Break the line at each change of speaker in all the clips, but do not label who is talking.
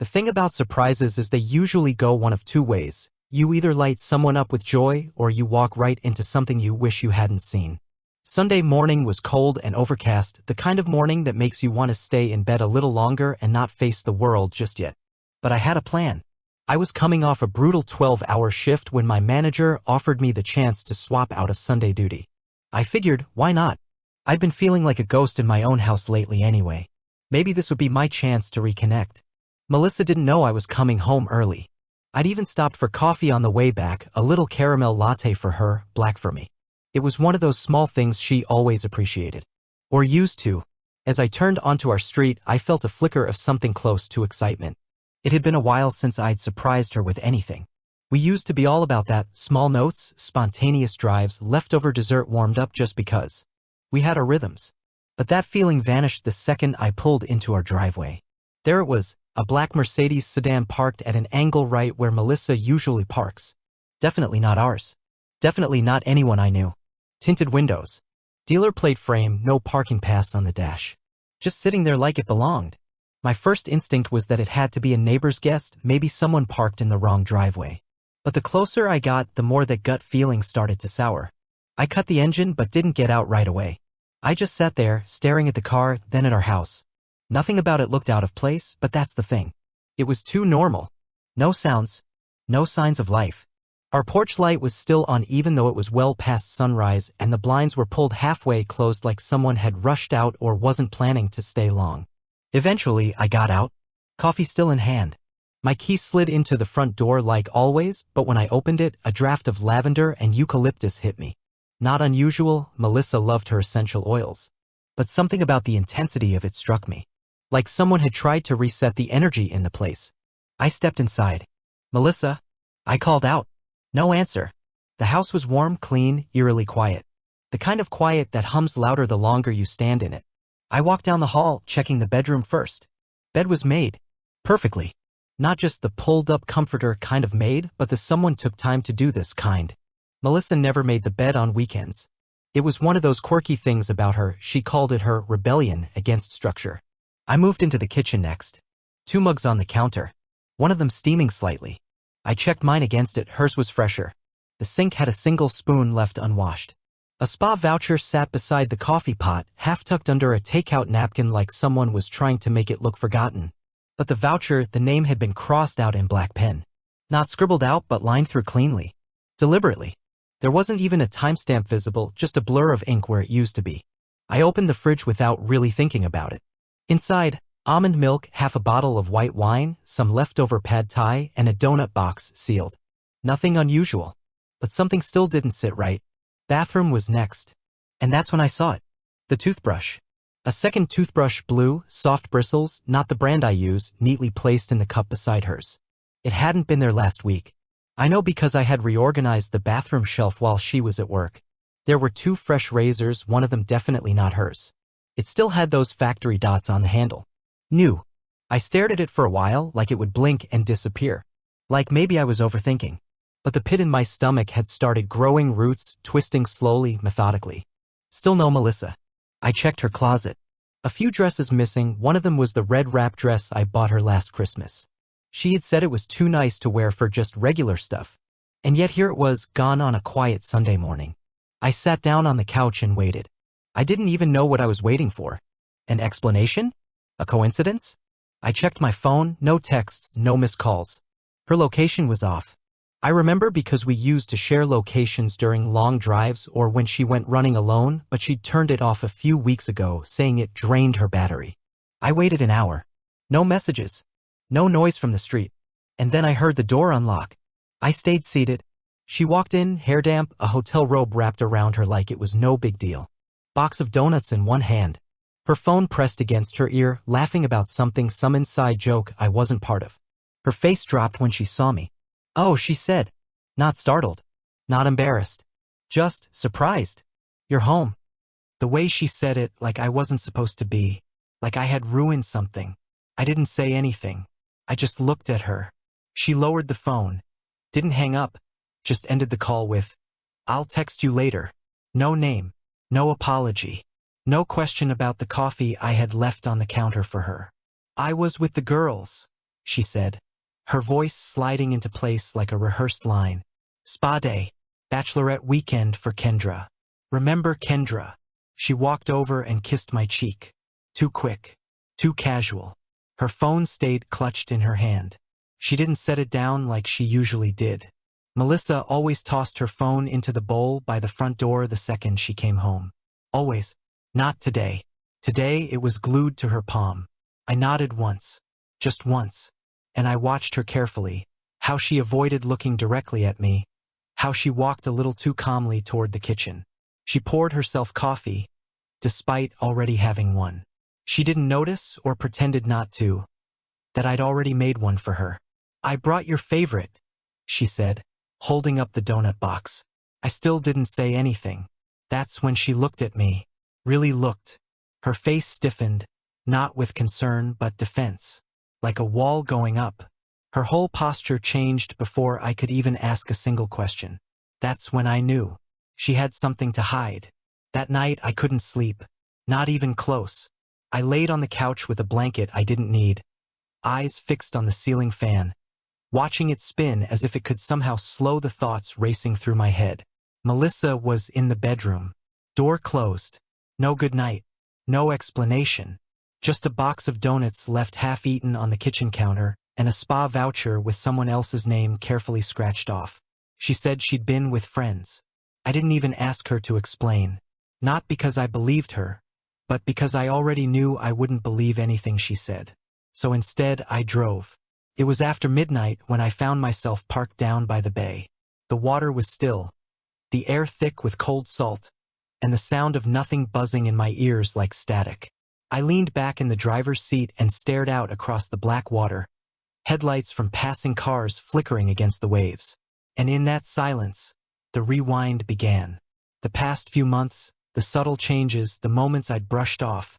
The thing about surprises is they usually go one of two ways. You either light someone up with joy or you walk right into something you wish you hadn't seen. Sunday morning was cold and overcast, the kind of morning that makes you want to stay in bed a little longer and not face the world just yet. But I had a plan. I was coming off a brutal 12-hour shift when my manager offered me the chance to swap out of Sunday duty. I figured, why not? I'd been feeling like a ghost in my own house lately anyway. Maybe this would be my chance to reconnect. Melissa didn't know I was coming home early. I'd even stopped for coffee on the way back, a little caramel latte for her, black for me. It was one of those small things she always appreciated. Or used to. As I turned onto our street, I felt a flicker of something close to excitement. It had been a while since I'd surprised her with anything. We used to be all about that, small notes, spontaneous drives, leftover dessert warmed up just because. We had our rhythms. But that feeling vanished the second I pulled into our driveway. There it was, a black Mercedes sedan parked at an angle right where Melissa usually parks. Definitely not ours. Definitely not anyone I knew. Tinted windows. Dealer plate frame, no parking pass on the dash. Just sitting there like it belonged. My first instinct was that it had to be a neighbor's guest, maybe someone parked in the wrong driveway. But the closer I got, the more that gut feeling started to sour. I cut the engine but didn't get out right away. I just sat there, staring at the car, then at our house. Nothing about it looked out of place, but that's the thing. It was too normal. No sounds. No signs of life. Our porch light was still on even though it was well past sunrise and the blinds were pulled halfway closed like someone had rushed out or wasn't planning to stay long. Eventually, I got out. Coffee still in hand. My key slid into the front door like always, but when I opened it, a draft of lavender and eucalyptus hit me. Not unusual, Melissa loved her essential oils. But something about the intensity of it struck me. Like someone had tried to reset the energy in the place. I stepped inside. Melissa? I called out. No answer. The house was warm, clean, eerily quiet. The kind of quiet that hums louder the longer you stand in it. I walked down the hall, checking the bedroom first. Bed was made. Perfectly. Not just the pulled-up comforter kind of made, but the someone took time to do this kind. Melissa never made the bed on weekends. It was one of those quirky things about her, she called it her rebellion against structure. I moved into the kitchen next. 2 mugs on the counter. One of them steaming slightly. I checked mine against it, hers was fresher. The sink had a single spoon left unwashed. A spa voucher sat beside the coffee pot, half tucked under a takeout napkin like someone was trying to make it look forgotten. But the voucher, the name had been crossed out in black pen. Not scribbled out but lined through cleanly. Deliberately. There wasn't even a timestamp visible, just a blur of ink where it used to be. I opened the fridge without really thinking about it. Inside, almond milk, half a bottle of white wine, some leftover pad thai, and a donut box sealed. Nothing unusual. But something still didn't sit right. Bathroom was next. And that's when I saw it. The toothbrush. A second toothbrush, blue, soft bristles, not the brand I use, neatly placed in the cup beside hers. It hadn't been there last week. I know because I had reorganized the bathroom shelf while she was at work. There were 2 fresh razors, one of them definitely not hers. It still had those factory dots on the handle. New. I stared at it for a while, like it would blink and disappear. Like maybe I was overthinking. But the pit in my stomach had started growing roots, twisting slowly, methodically. Still no Melissa. I checked her closet. A few dresses missing, one of them was the red wrap dress I bought her last Christmas. She had said it was too nice to wear for just regular stuff. And yet here it was, gone on a quiet Sunday morning. I sat down on the couch and waited. I didn't even know what I was waiting for. An explanation? A coincidence? I checked my phone, no texts, no missed calls. Her location was off. I remember because we used to share locations during long drives or when she went running alone, but she'd turned it off a few weeks ago, saying it drained her battery. I waited an hour. No messages. No noise from the street. And then I heard the door unlock. I stayed seated. She walked in, hair damp, a hotel robe wrapped around her like it was no big deal. Box of donuts in one hand. Her phone pressed against her ear, laughing about something, some inside joke I wasn't part of. Her face dropped when she saw me. Oh, she said. Not startled. Not embarrassed. Just surprised. You're home. The way she said it, like I wasn't supposed to be. Like I had ruined something. I didn't say anything. I just looked at her. She lowered the phone. Didn't hang up. Just ended the call with, "I'll text you later." No name. No apology. No question about the coffee I had left on the counter for her. I was with the girls. she said, her voice sliding into place like a rehearsed line. Spa day. Bachelorette weekend for Kendra. Remember Kendra? She walked over and kissed my cheek. Too quick. Too casual. Her phone stayed clutched in her hand. She didn't set it down like she usually did. Melissa always tossed her phone into the bowl by the front door the second she came home. Always. Not today. Today it was glued to her palm. I nodded once. Just once. And I watched her carefully. How she avoided looking directly at me. How she walked a little too calmly toward the kitchen. She poured herself coffee, despite already having one. She didn't notice or pretended not to, that I'd already made one for her. I brought your favorite, she said, holding up the donut box. I still didn't say anything. That's when she looked at me. Really looked. Her face stiffened, not with concern but defense. Like a wall going up. Her whole posture changed before I could even ask a single question. That's when I knew. She had something to hide. That night I couldn't sleep. Not even close. I laid on the couch with a blanket I didn't need, eyes fixed on the ceiling fan, watching it spin as if it could somehow slow the thoughts racing through my head. Melissa was in the bedroom. Door closed. No goodnight. No explanation. Just a box of donuts left half-eaten on the kitchen counter and a spa voucher with someone else's name carefully scratched off. She said she'd been with friends. I didn't even ask her to explain. Not because I believed her, but because I already knew I wouldn't believe anything she said. So instead, I drove. It was after midnight when I found myself parked down by the bay. The water was still, the air thick with cold salt, and the sound of nothing buzzing in my ears like static. I leaned back in the driver's seat and stared out across the black water, headlights from passing cars flickering against the waves. And in that silence, the rewind began. The past few months, the subtle changes, the moments I'd brushed off,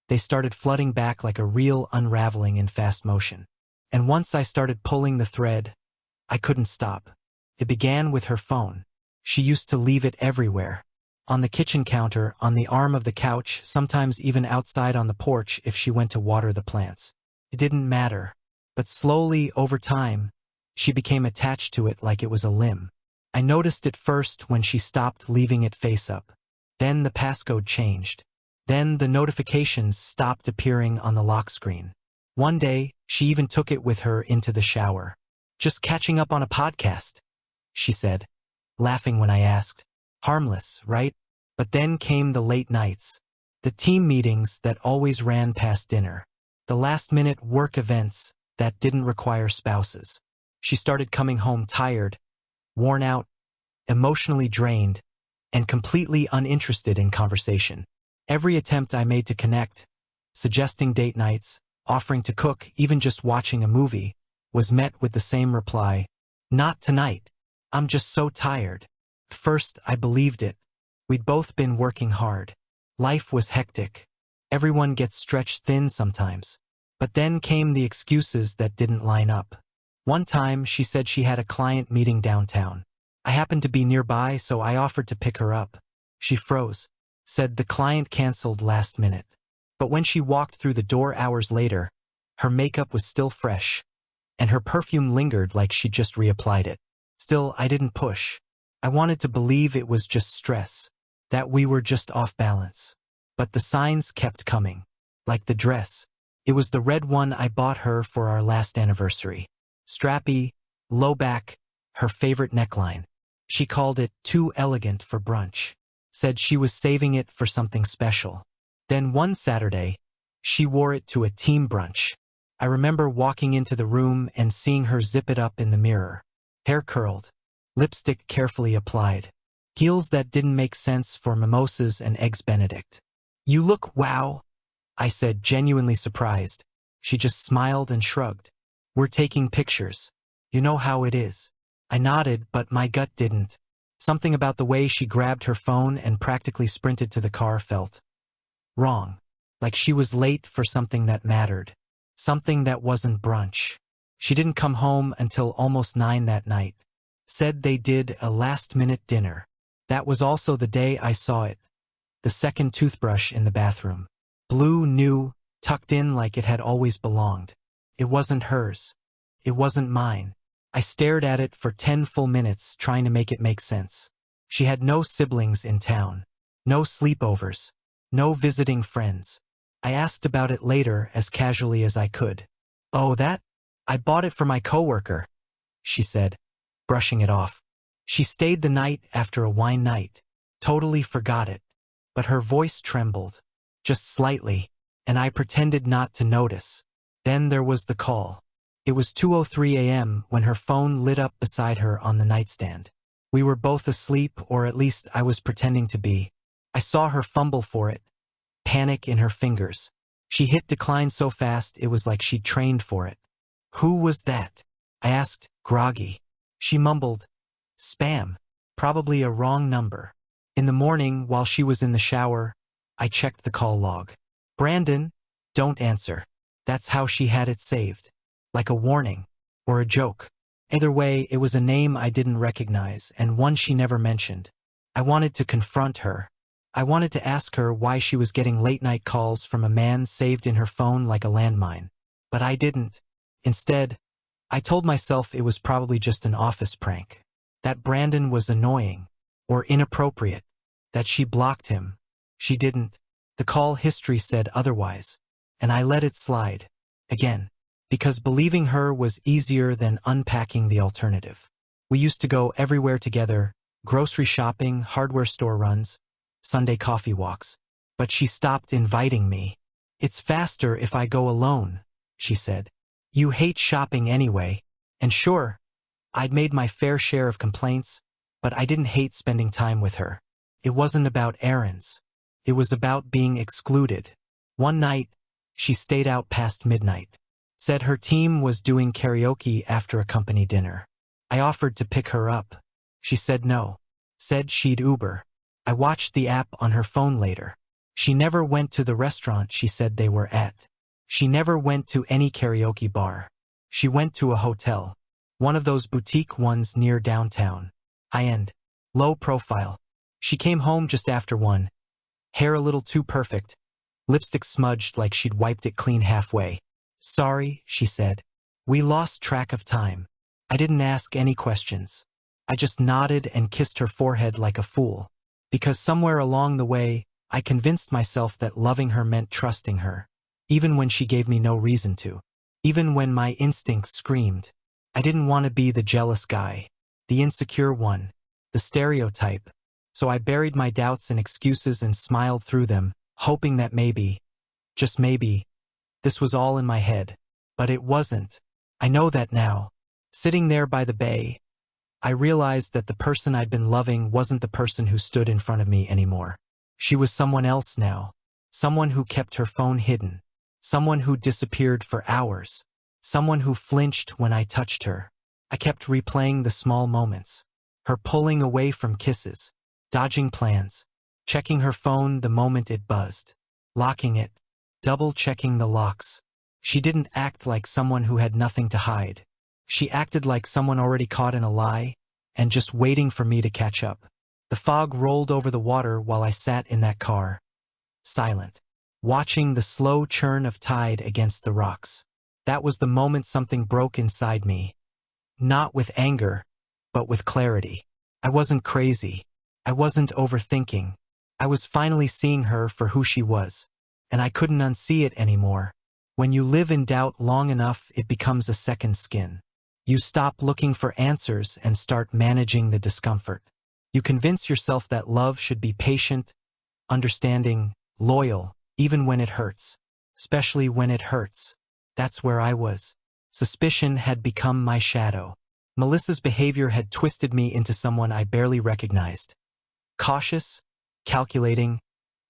they started flooding back like a real unraveling in fast motion. And once I started pulling the thread, I couldn't stop. It began with her phone. She used to leave it everywhere. On the kitchen counter, on the arm of the couch, sometimes even outside on the porch if she went to water the plants. It didn't matter. But slowly, over time, she became attached to it like it was a limb. I noticed it first when she stopped leaving it face up. Then the passcode changed. Then the notifications stopped appearing on the lock screen. One day, she even took it with her into the shower. Just catching up on a podcast, she said, laughing when I asked. Harmless, right? But then came the late nights. The team meetings that always ran past dinner. The last-minute work events that didn't require spouses. She started coming home tired, worn out, emotionally drained, and completely uninterested in conversation. Every attempt I made to connect, suggesting date nights, offering to cook, even just watching a movie, was met with the same reply. Not tonight. I'm just so tired. First, I believed it. We'd both been working hard. Life was hectic. Everyone gets stretched thin sometimes. But then came the excuses that didn't line up. One time, she said she had a client meeting downtown. I happened to be nearby, so I offered to pick her up. She froze, said the client canceled last minute. But when she walked through the door hours later, her makeup was still fresh, and her perfume lingered like she'd just reapplied it. Still, I didn't push. I wanted to believe it was just stress, that we were just off balance. But the signs kept coming. Like the dress. It was the red one I bought her for our last anniversary. Strappy, low back, her favorite neckline. She called it too elegant for brunch. Said she was saving it for something special. Then one Saturday, she wore it to a team brunch. I remember walking into the room and seeing her zip it up in the mirror. Hair curled, lipstick carefully applied, heels that didn't make sense for mimosas and eggs Benedict. You look wow, I said, genuinely surprised. She just smiled and shrugged. We're taking pictures. You know how it is. I nodded, but my gut didn't. Something about the way she grabbed her phone and practically sprinted to the car felt wrong. Like she was late for something that mattered. Something that wasn't brunch. She didn't come home until almost 9 that night. Said they did a last-minute dinner. That was also the day I saw it. The second toothbrush in the bathroom. Blue, new, tucked in like it had always belonged. It wasn't hers. It wasn't mine. I stared at it for 10 full minutes, trying to make it make sense. She had no siblings in town. No sleepovers. No visiting friends. I asked about it later as casually as I could. "Oh, that? I bought it for my coworker," she said, brushing it off. She stayed the night after a wine night. Totally forgot it. But her voice trembled. Just slightly, and I pretended not to notice. Then there was the call. It was 2:03 a.m. when her phone lit up beside her on the nightstand. We were both asleep, or at least I was pretending to be. I saw her fumble for it, panic in her fingers. She hit decline so fast it was like she'd trained for it. "Who was that?" I asked, groggy. She mumbled, "Spam. Probably a wrong number." In the morning, while she was in the shower, I checked the call log. "Brandon, don't answer." That's how she had it saved. Like a warning. Or a joke. Either way, it was a name I didn't recognize, and one she never mentioned. I wanted to confront her. I wanted to ask her why she was getting late-night calls from a man saved in her phone like a landmine. But I didn't. Instead, I told myself it was probably just an office prank. That Brandon was annoying. Or inappropriate. That she blocked him. She didn't. The call history said otherwise. And I let it slide. Again. Because believing her was easier than unpacking the alternative. We used to go everywhere together, grocery shopping, hardware store runs, Sunday coffee walks. But she stopped inviting me. "It's faster if I go alone," she said. "You hate shopping anyway." And sure, I'd made my fair share of complaints, but I didn't hate spending time with her. It wasn't about errands. It was about being excluded. One night, she stayed out past midnight. Said her team was doing karaoke after a company dinner. I offered to pick her up. She said no. Said she'd Uber. I watched the app on her phone later. She never went to the restaurant she said they were at. She never went to any karaoke bar. She went to a hotel. One of those boutique ones near downtown. High-end. Low profile. She came home just after 1. Hair a little too perfect. Lipstick smudged like she'd wiped it clean halfway. "Sorry," she said. We lost track of time. I didn't ask any questions. I just nodded and kissed her forehead like a fool. Because somewhere along the way, I convinced myself that loving her meant trusting her. Even when she gave me no reason to. Even when my instincts screamed. I didn't want to be the jealous guy. The insecure one. The stereotype. So I buried my doubts and excuses and smiled through them, hoping that maybe, just maybe, this was all in my head. But it wasn't. I know that now. Sitting there by the bay, I realized that the person I'd been loving wasn't the person who stood in front of me anymore. She was someone else now. Someone who kept her phone hidden. Someone who disappeared for hours. Someone who flinched when I touched her. I kept replaying the small moments. Her pulling away from kisses. Dodging plans. Checking her phone the moment it buzzed. Locking it. Double-checking the locks. She didn't act like someone who had nothing to hide. She acted like someone already caught in a lie, and just waiting for me to catch up. The fog rolled over the water while I sat in that car. Silent. Watching the slow churn of tide against the rocks. That was the moment something broke inside me. Not with anger, but with clarity. I wasn't crazy. I wasn't overthinking. I was finally seeing her for who she was. And I couldn't unsee it anymore. When you live in doubt long enough, it becomes a second skin. You stop looking for answers and start managing the discomfort. You convince yourself that love should be patient, understanding, loyal, even when it hurts. Especially when it hurts. That's where I was. Suspicion had become my shadow. Melissa's behavior had twisted me into someone I barely recognized. Cautious, calculating,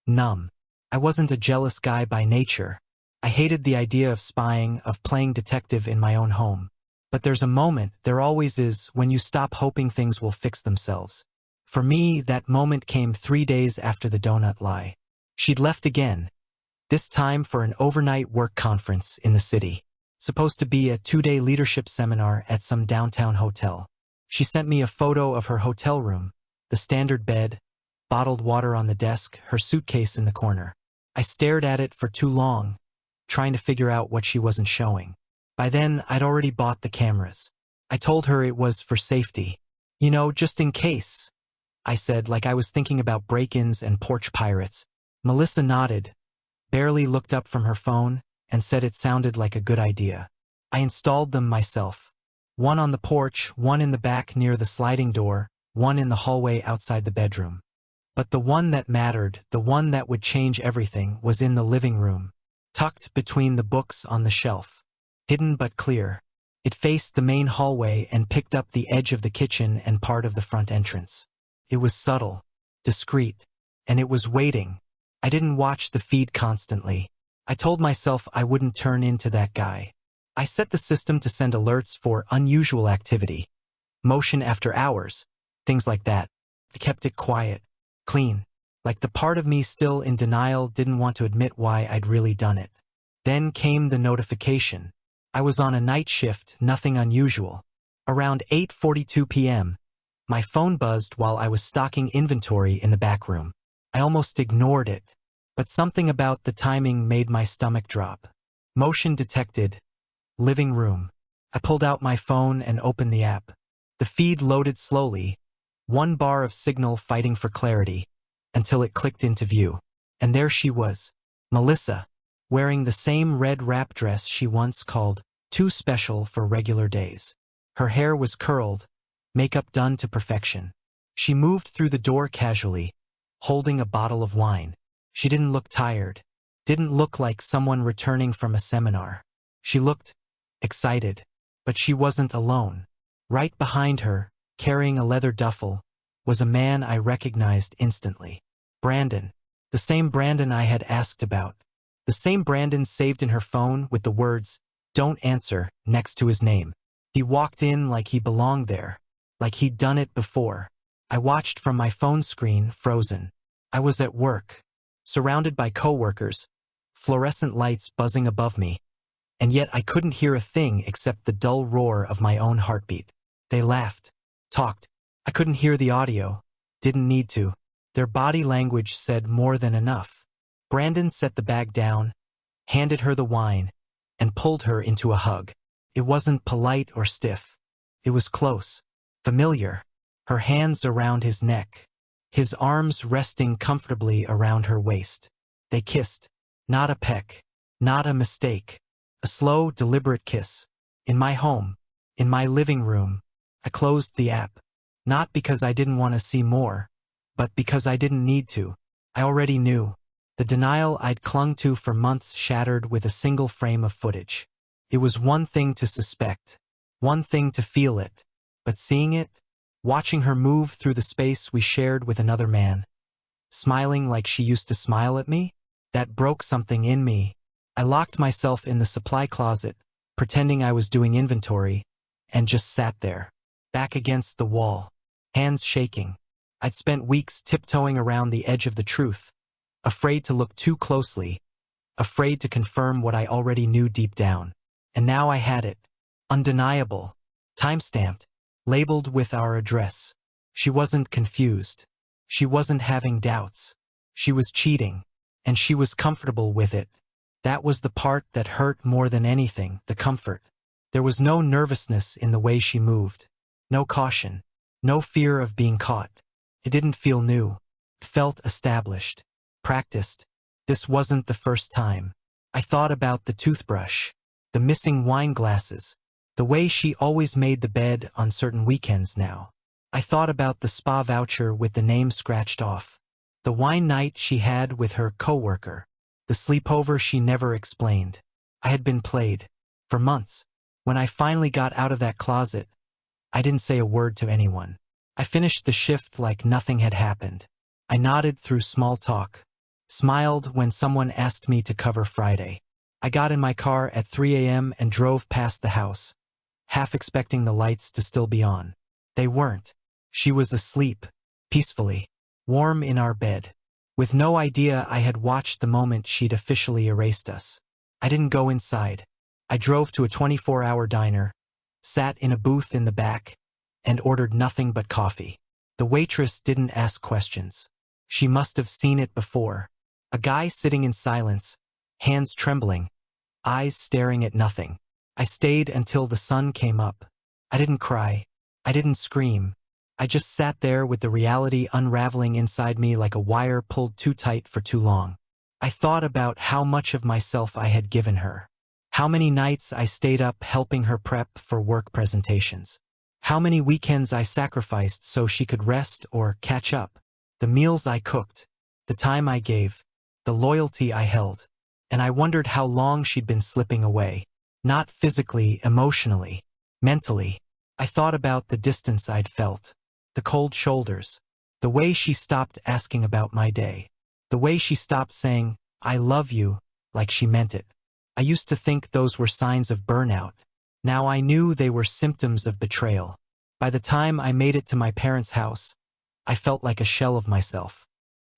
numb. I wasn't a jealous guy by nature. I hated the idea of spying, of playing detective in my own home. But there's a moment, there always is, when you stop hoping things will fix themselves. For me, that moment came 3 days after the donut lie. She'd left again. This time for an overnight work conference in the city. Supposed to be a 2-day leadership seminar at some downtown hotel. She sent me a photo of her hotel room, the standard bed, bottled water on the desk, her suitcase in the corner. I stared at it for too long, trying to figure out what she wasn't showing. By then, I'd already bought the cameras. I told her it was for safety. You know, just in case, I said, like I was thinking about break-ins and porch pirates. Melissa nodded, barely looked up from her phone, and said it sounded like a good idea. I installed them myself. One on the porch, one in the back near the sliding door, one in the hallway outside the bedroom. But the one that mattered, the one that would change everything, was in the living room, tucked between the books on the shelf. Hidden but clear. It faced the main hallway and picked up the edge of the kitchen and part of the front entrance. It was subtle, discreet, and it was waiting. I didn't watch the feed constantly. I told myself I wouldn't turn into that guy. I set the system to send alerts for unusual activity, motion after hours, things like that. I kept it quiet, clean, like the part of me still in denial didn't want to admit why I'd really done it. Then came the notification. I was on a night shift, nothing unusual. Around 8:42 p.m., my phone buzzed while I was stocking inventory in the back room. I almost ignored it, but something about the timing made my stomach drop. Motion detected. Living room. I pulled out my phone and opened the app. The feed loaded slowly, one bar of signal fighting for clarity, until it clicked into view. And there she was, Melissa, wearing the same red wrap dress she once called too special for regular days. Her hair was curled, makeup done to perfection. She moved through the door casually, holding a bottle of wine. She didn't look tired, didn't look like someone returning from a seminar. She looked excited, but she wasn't alone. Right behind her, carrying a leather duffel, was a man I recognized instantly. Brandon. The same Brandon I had asked about. The same Brandon saved in her phone with the words, "Don't answer," next to his name. He walked in like he belonged there, like he'd done it before. I watched from my phone screen, frozen. I was at work, surrounded by coworkers, fluorescent lights buzzing above me, and yet I couldn't hear a thing except the dull roar of my own heartbeat. They laughed, talked. I couldn't hear the audio, didn't need to. Their body language said more than enough. Brandon set the bag down, handed her the wine, and pulled her into a hug. It wasn't polite or stiff. It was close, familiar. Her hands around his neck, his arms resting comfortably around her waist. They kissed. Not a peck, not a mistake. A slow, deliberate kiss. In my home, in my living room. I closed the app. Not because I didn't want to see more, but because I didn't need to. I already knew. The denial I'd clung to for months shattered with a single frame of footage. It was one thing to suspect, one thing to feel it, but seeing it, watching her move through the space we shared with another man, smiling like she used to smile at me, that broke something in me. I locked myself in the supply closet, pretending I was doing inventory, and just sat there, back against the wall, hands shaking. I'd spent weeks tiptoeing around the edge of the truth, afraid to look too closely, afraid to confirm what I already knew deep down. And now I had it. Undeniable. Time-stamped. Labeled with our address. She wasn't confused. She wasn't having doubts. She was cheating. And she was comfortable with it. That was the part that hurt more than anything, the comfort. There was no nervousness in the way she moved. No caution. No fear of being caught. It didn't feel new. It felt established. Practiced. This wasn't the first time. I thought about the toothbrush, the missing wine glasses, the way she always made the bed on certain weekends now. I thought about the spa voucher with the name scratched off, the wine night she had with her coworker, the sleepover she never explained. I had been played. For months. When I finally got out of that closet, I didn't say a word to anyone. I finished the shift like nothing had happened. I nodded through small talk. Smiled when someone asked me to cover Friday. I got in my car at 3 a.m. and drove past the house, half expecting the lights to still be on. They weren't. She was asleep, peacefully, warm in our bed, with no idea I had watched the moment she'd officially erased us. I didn't go inside. I drove to a 24-hour diner, sat in a booth in the back, and ordered nothing but coffee. The waitress didn't ask questions. She must have seen it before. A guy sitting in silence, hands trembling, eyes staring at nothing. I stayed until the sun came up. I didn't cry. I didn't scream. I just sat there with the reality unraveling inside me like a wire pulled too tight for too long. I thought about how much of myself I had given her. How many nights I stayed up helping her prep for work presentations. How many weekends I sacrificed so she could rest or catch up. The meals I cooked. The time I gave. The loyalty I held. And I wondered how long she'd been slipping away. Not physically, emotionally, mentally. I thought about the distance I'd felt. The cold shoulders. The way she stopped asking about my day. The way she stopped saying, "I love you," like she meant it. I used to think those were signs of burnout. Now I knew they were symptoms of betrayal. By the time I made it to my parents' house, I felt like a shell of myself.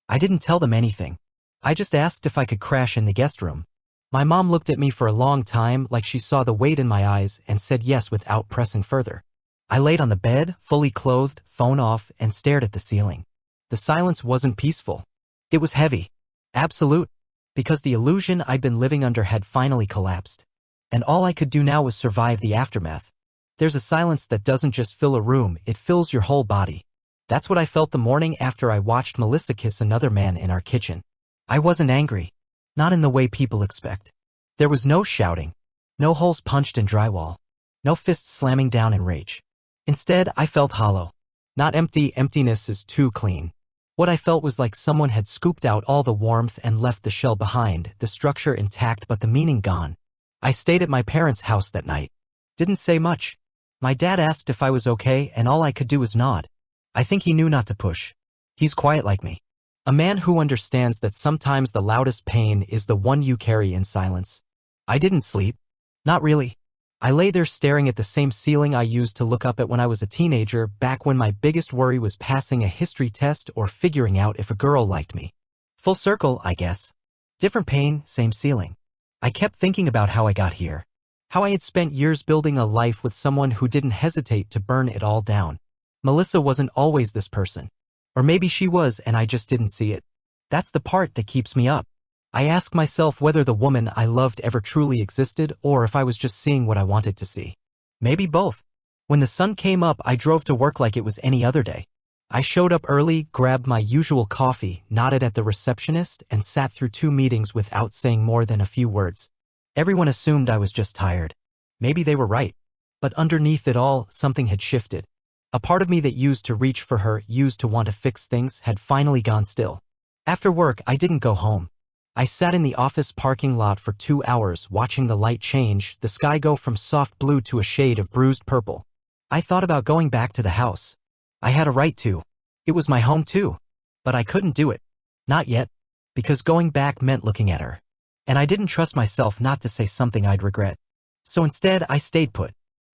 I didn't tell them anything. I just asked if I could crash in the guest room. My mom looked at me for a long time like she saw the weight in my eyes and said yes without pressing further. I laid on the bed, fully clothed, phone off, and stared at the ceiling. The silence wasn't peaceful. It was heavy. Absolute. Because the illusion I'd been living under had finally collapsed. And all I could do now was survive the aftermath. There's a silence that doesn't just fill a room, it fills your whole body. That's what I felt the morning after I watched Melissa kiss another man in our kitchen. I wasn't angry. Not in the way people expect. There was no shouting. No holes punched in drywall. No fists slamming down in rage. Instead, I felt hollow. Not empty, emptiness is too clean. What I felt was like someone had scooped out all the warmth and left the shell behind, the structure intact but the meaning gone. I stayed at my parents' house that night. Didn't say much. My dad asked if I was okay and all I could do was nod. I think he knew not to push. He's quiet like me. A man who understands that sometimes the loudest pain is the one you carry in silence. I didn't sleep. Not really. I lay there staring at the same ceiling I used to look up at when I was a teenager, back when my biggest worry was passing a history test or figuring out if a girl liked me. Full circle, I guess. Different pain, same ceiling. I kept thinking about how I got here. How I had spent years building a life with someone who didn't hesitate to burn it all down. Melissa wasn't always this person. Or maybe she was and I just didn't see it. That's the part that keeps me up. I ask myself whether the woman I loved ever truly existed or if I was just seeing what I wanted to see. Maybe both. When the sun came up, I drove to work like it was any other day. I showed up early, grabbed my usual coffee, nodded at the receptionist, and sat through 2 meetings without saying more than a few words. Everyone assumed I was just tired. Maybe they were right. But underneath it all, something had shifted. A part of me that used to reach for her, used to want to fix things, had finally gone still. After work, I didn't go home. I sat in the office parking lot for 2 hours watching the light change, the sky go from soft blue to a shade of bruised purple. I thought about going back to the house. I had a right to. It was my home too. But I couldn't do it. Not yet. Because going back meant looking at her. And I didn't trust myself not to say something I'd regret. So instead, I stayed put.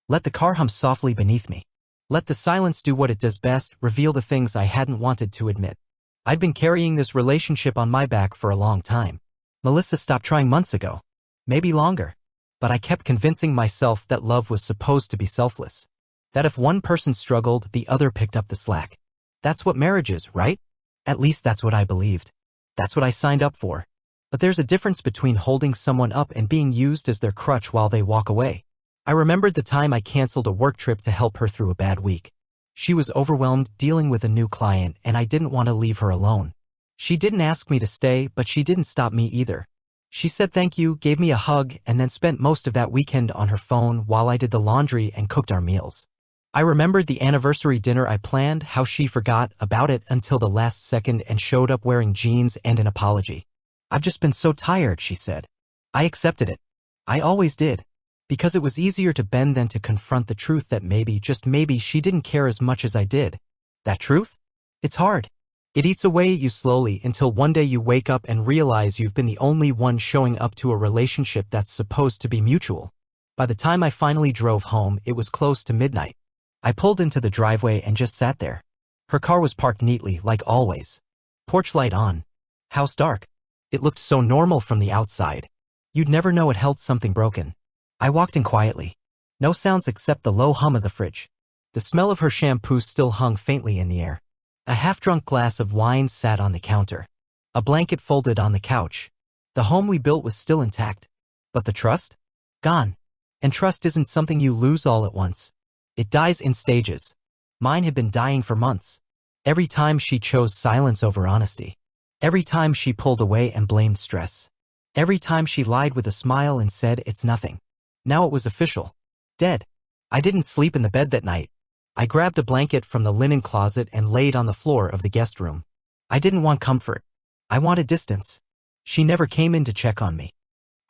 Let the car hum softly beneath me. Let the silence do what it does best, reveal the things I hadn't wanted to admit. I'd been carrying this relationship on my back for a long time. Melissa stopped trying months ago. Maybe longer. But I kept convincing myself that love was supposed to be selfless. That if one person struggled, the other picked up the slack. That's what marriage is, right? At least that's what I believed. That's what I signed up for. But there's a difference between holding someone up and being used as their crutch while they walk away. I remembered the time I canceled a work trip to help her through a bad week. She was overwhelmed dealing with a new client and I didn't want to leave her alone. She didn't ask me to stay, but she didn't stop me either. She said thank you, gave me a hug, and then spent most of that weekend on her phone while I did the laundry and cooked our meals. I remembered the anniversary dinner I planned, how she forgot about it until the last second and showed up wearing jeans and an apology. "I've just been so tired," she said. I accepted it. I always did. Because it was easier to bend than to confront the truth that maybe, just maybe, she didn't care as much as I did. That truth? It's hard. It eats away at you slowly until one day you wake up and realize you've been the only one showing up to a relationship that's supposed to be mutual. By the time I finally drove home, it was close to midnight. I pulled into the driveway and just sat there. Her car was parked neatly, like always. Porch light on. House dark. It looked so normal from the outside. You'd never know it held something broken. I walked in quietly. No sounds except the low hum of the fridge. The smell of her shampoo still hung faintly in the air. A half-drunk glass of wine sat on the counter. A blanket folded on the couch. The home we built was still intact. But the trust? Gone. And trust isn't something you lose all at once. It dies in stages. Mine had been dying for months. Every time she chose silence over honesty. Every time she pulled away and blamed stress. Every time she lied with a smile and said it's nothing. Now it was official. Dead. I didn't sleep in the bed that night. I grabbed a blanket from the linen closet and laid on the floor of the guest room. I didn't want comfort. I wanted distance. She never came in to check on me.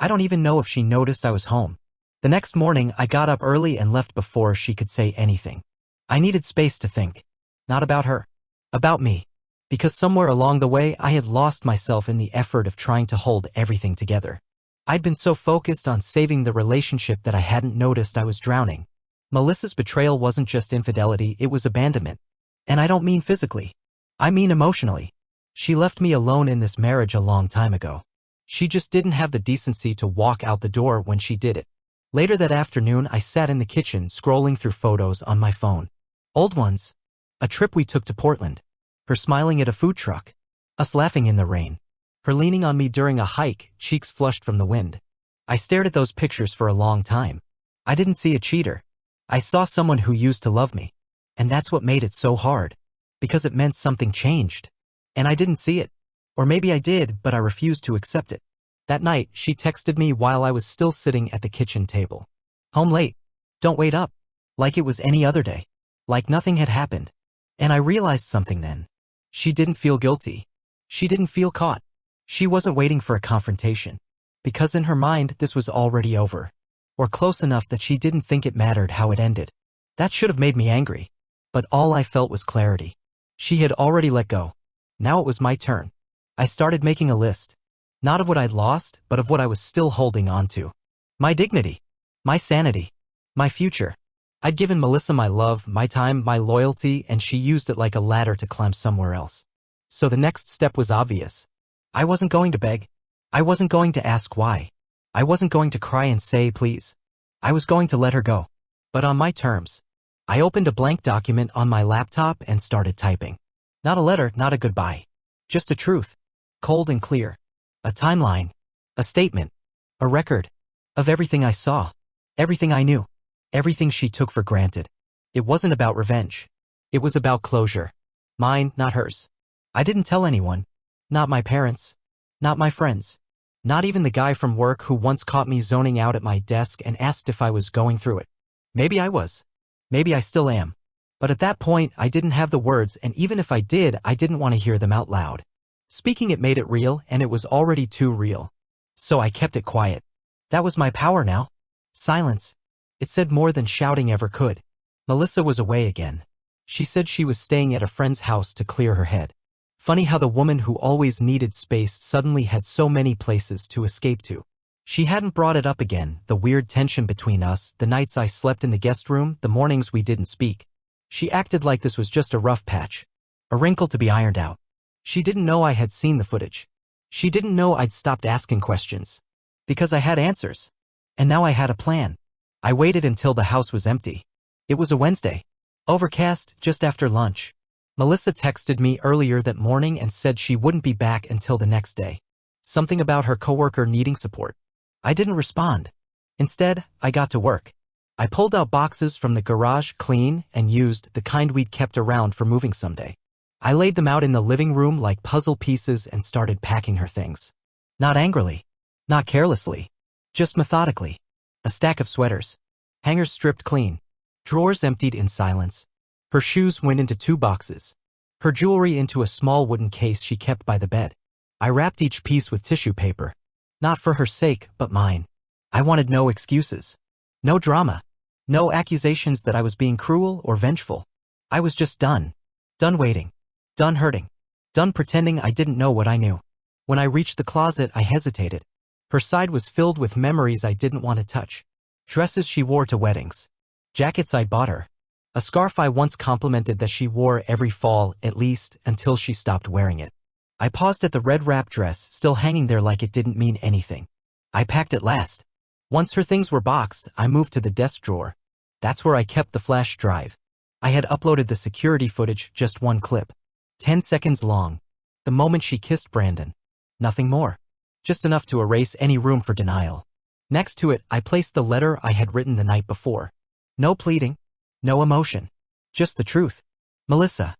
I don't even know if she noticed I was home. The next morning, I got up early and left before she could say anything. I needed space to think. Not about her. About me. Because somewhere along the way, I had lost myself in the effort of trying to hold everything together. I'd been so focused on saving the relationship that I hadn't noticed I was drowning. Melissa's betrayal wasn't just infidelity, it was abandonment. And I don't mean physically. I mean emotionally. She left me alone in this marriage a long time ago. She just didn't have the decency to walk out the door when she did it. Later that afternoon, I sat in the kitchen scrolling through photos on my phone. Old ones. A trip we took to Portland. Her smiling at a food truck. Us laughing in the rain. Her leaning on me during a hike, cheeks flushed from the wind. I stared at those pictures for a long time. I didn't see a cheater. I saw someone who used to love me. And that's what made it so hard. Because it meant something changed. And I didn't see it. Or maybe I did, but I refused to accept it. That night, she texted me while I was still sitting at the kitchen table. Home late. Don't wait up. Like it was any other day. Like nothing had happened. And I realized something then. She didn't feel guilty. She didn't feel caught. She wasn't waiting for a confrontation. Because in her mind, this was already over. Or close enough that she didn't think it mattered how it ended. That should have made me angry. But all I felt was clarity. She had already let go. Now it was my turn. I started making a list. Not of what I'd lost, but of what I was still holding on to. My dignity. My sanity. My future. I'd given Melissa my love, my time, my loyalty, and she used it like a ladder to climb somewhere else. So the next step was obvious. I wasn't going to beg. I wasn't going to ask why. I wasn't going to cry and say please. I was going to let her go. But on my terms. I opened a blank document on my laptop and started typing. Not a letter, not a goodbye. Just a truth. Cold and clear. A timeline. A statement. A record. Of everything I saw. Everything I knew. Everything she took for granted. It wasn't about revenge. It was about closure. Mine, not hers. I didn't tell anyone. Not my parents. Not my friends. Not even the guy from work who once caught me zoning out at my desk and asked if I was going through it. Maybe I was. Maybe I still am. But at that point, I didn't have the words, and even if I did, I didn't want to hear them out loud. Speaking it made it real, and it was already too real. So I kept it quiet. That was my power now. Silence. It said more than shouting ever could. Melissa was away again. She said she was staying at a friend's house to clear her head. Funny how the woman who always needed space suddenly had so many places to escape to. She hadn't brought it up again, the weird tension between us, the nights I slept in the guest room, the mornings we didn't speak. She acted like this was just a rough patch. A wrinkle to be ironed out. She didn't know I had seen the footage. She didn't know I'd stopped asking questions. Because I had answers. And now I had a plan. I waited until the house was empty. It was a Wednesday. Overcast, just after lunch. Melissa texted me earlier that morning and said she wouldn't be back until the next day. Something about her coworker needing support. I didn't respond. Instead, I got to work. I pulled out boxes from the garage, clean and used, the kind we'd kept around for moving someday. I laid them out in the living room like puzzle pieces and started packing her things. Not angrily. Not carelessly. Just methodically. A stack of sweaters. Hangers stripped clean. Drawers emptied in silence. Her shoes went into 2 boxes. Her jewelry into a small wooden case she kept by the bed. I wrapped each piece with tissue paper. Not for her sake, but mine. I wanted no excuses. No drama. No accusations that I was being cruel or vengeful. I was just done. Done waiting. Done hurting. Done pretending I didn't know what I knew. When I reached the closet, I hesitated. Her side was filled with memories I didn't want to touch. Dresses she wore to weddings. Jackets I'd bought her. A scarf I once complimented that she wore every fall, at least, until she stopped wearing it. I paused at the red wrap dress, still hanging there like it didn't mean anything. I packed it last. Once her things were boxed, I moved to the desk drawer. That's where I kept the flash drive. I had uploaded the security footage, just one clip. 10 seconds long. The moment she kissed Brandon. Nothing more. Just enough to erase any room for denial. Next to it, I placed the letter I had written the night before. No pleading. No emotion. Just the truth. Melissa.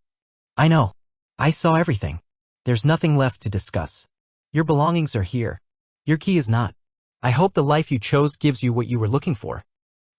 I know. I saw everything. There's nothing left to discuss. Your belongings are here. Your key is not. I hope the life you chose gives you what you were looking for.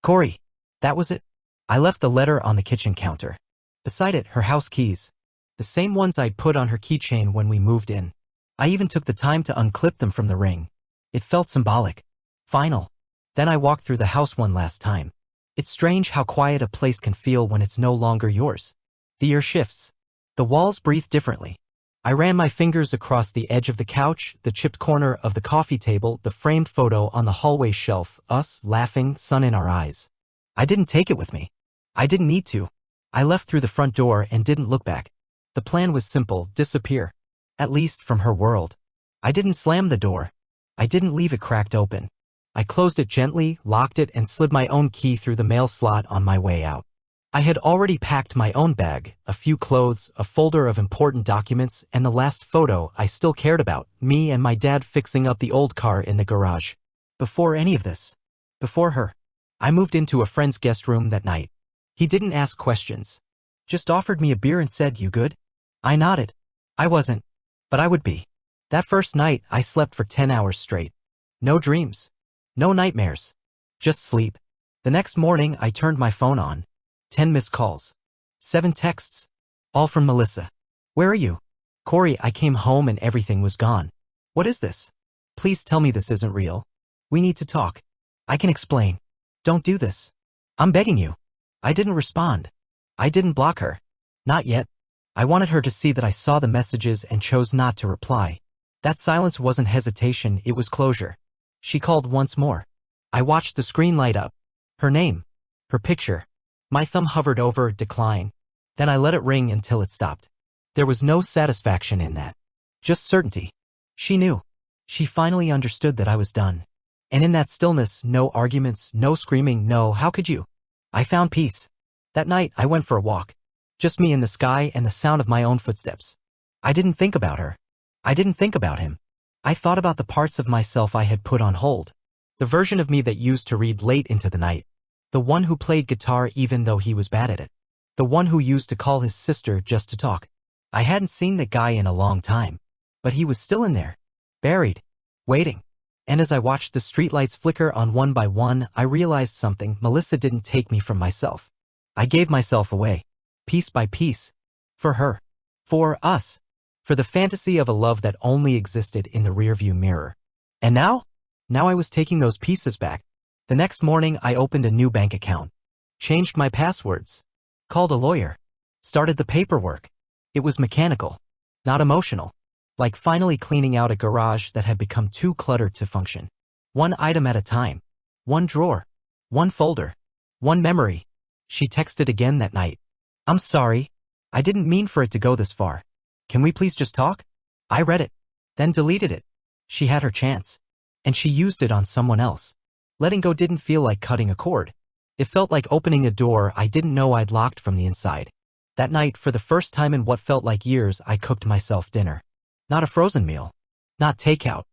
Corey. That was it. I left the letter on the kitchen counter. Beside it, her house keys. The same ones I'd put on her keychain when we moved in. I even took the time to unclip them from the ring. It felt symbolic. Final. Then I walked through the house one last time. It's strange how quiet a place can feel when it's no longer yours. The air shifts. The walls breathe differently. I ran my fingers across the edge of the couch, the chipped corner of the coffee table, the framed photo on the hallway shelf, us laughing, sun in our eyes. I didn't take it with me. I didn't need to. I left through the front door and didn't look back. The plan was simple, disappear. At least from her world. I didn't slam the door. I didn't leave it cracked open. I closed it gently, locked it, and slid my own key through the mail slot on my way out. I had already packed my own bag, a few clothes, a folder of important documents, and the last photo I still cared about, me and my dad fixing up the old car in the garage. Before any of this. Before her. I moved into a friend's guest room that night. He didn't ask questions. Just offered me a beer and said, "You good?" I nodded. I wasn't. But I would be. That first night, I slept for 10 hours straight. No dreams. No nightmares. Just sleep. The next morning, I turned my phone on. 10 missed calls. 7 texts. All from Melissa. Where are you? Corey, I came home and everything was gone. What is this? Please tell me this isn't real. We need to talk. I can explain. Don't do this. I'm begging you. I didn't respond. I didn't block her. Not yet. I wanted her to see that I saw the messages and chose not to reply. That silence wasn't hesitation, it was closure. She called once more. I watched the screen light up. Her name. Her picture. My thumb hovered over decline. Then I let it ring until it stopped. There was no satisfaction in that. Just certainty. She knew. She finally understood that I was done. And in that stillness, no arguments, no screaming, no how could you? I found peace. That night, I went for a walk. Just me in the sky and the sound of my own footsteps. I didn't think about her. I didn't think about him. I thought about the parts of myself I had put on hold. The version of me that used to read late into the night. The one who played guitar even though he was bad at it. The one who used to call his sister just to talk. I hadn't seen that guy in a long time. But he was still in there. Buried. Waiting. And as I watched the streetlights flicker on one by one, I realized something. Melissa didn't take me from myself. I gave myself away. Piece by piece. For her. For us. For the fantasy of a love that only existed in the rearview mirror. And now? Now I was taking those pieces back. The next morning I opened a new bank account. Changed my passwords. Called a lawyer. Started the paperwork. It was mechanical. Not emotional. Like finally cleaning out a garage that had become too cluttered to function. One item at a time. One drawer. One folder. One memory. She texted again that night. I'm sorry. I didn't mean for it to go this far. Can we please just talk? I read it. Then deleted it. She had her chance. And she used it on someone else. Letting go didn't feel like cutting a cord. It felt like opening a door I didn't know I'd locked from the inside. That night, for the first time in what felt like years, I cooked myself dinner. Not a frozen meal. Not takeout.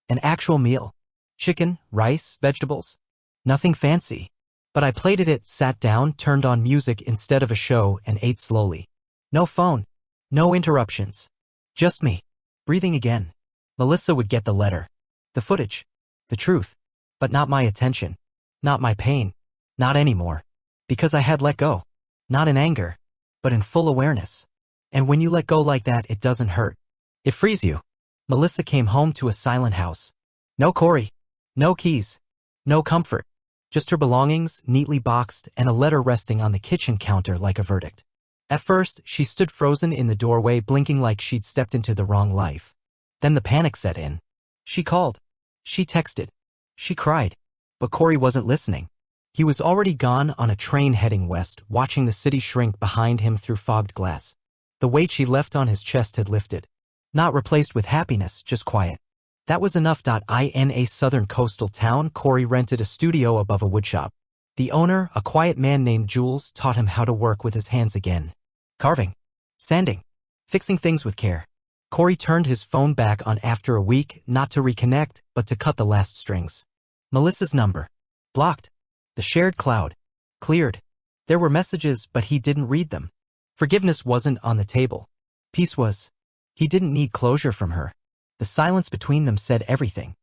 An actual meal. Chicken, rice, vegetables. Nothing fancy. But I plated it, sat down, turned on music instead of a show, and ate slowly. No phone. No interruptions. Just me. Breathing again. Melissa would get the letter. The footage. The truth. But not my attention. Not my pain. Not anymore. Because I had let go. Not in anger. But in full awareness. And when you let go like that, it doesn't hurt. It frees you. Melissa came home to a silent house. No Corey. No keys. No comfort. Just her belongings, neatly boxed, and a letter resting on the kitchen counter like a verdict. At first, she stood frozen in the doorway, blinking like she'd stepped into the wrong life. Then the panic set in. She called. She texted. She cried. But Corey wasn't listening. He was already gone on a train heading west, watching the city shrink behind him through fogged glass. The weight she left on his chest had lifted. Not replaced with happiness, just quiet. That was enough. In a southern coastal town, Corey rented a studio above a woodshop. The owner, a quiet man named Jules, taught him how to work with his hands again. Carving. Sanding. Fixing things with care. Corey turned his phone back on after a week, not to reconnect, but to cut the last strings. Melissa's number. Blocked. The shared cloud. Cleared. There were messages, but he didn't read them. Forgiveness wasn't on the table. Peace was. He didn't need closure from her. The silence between them said everything.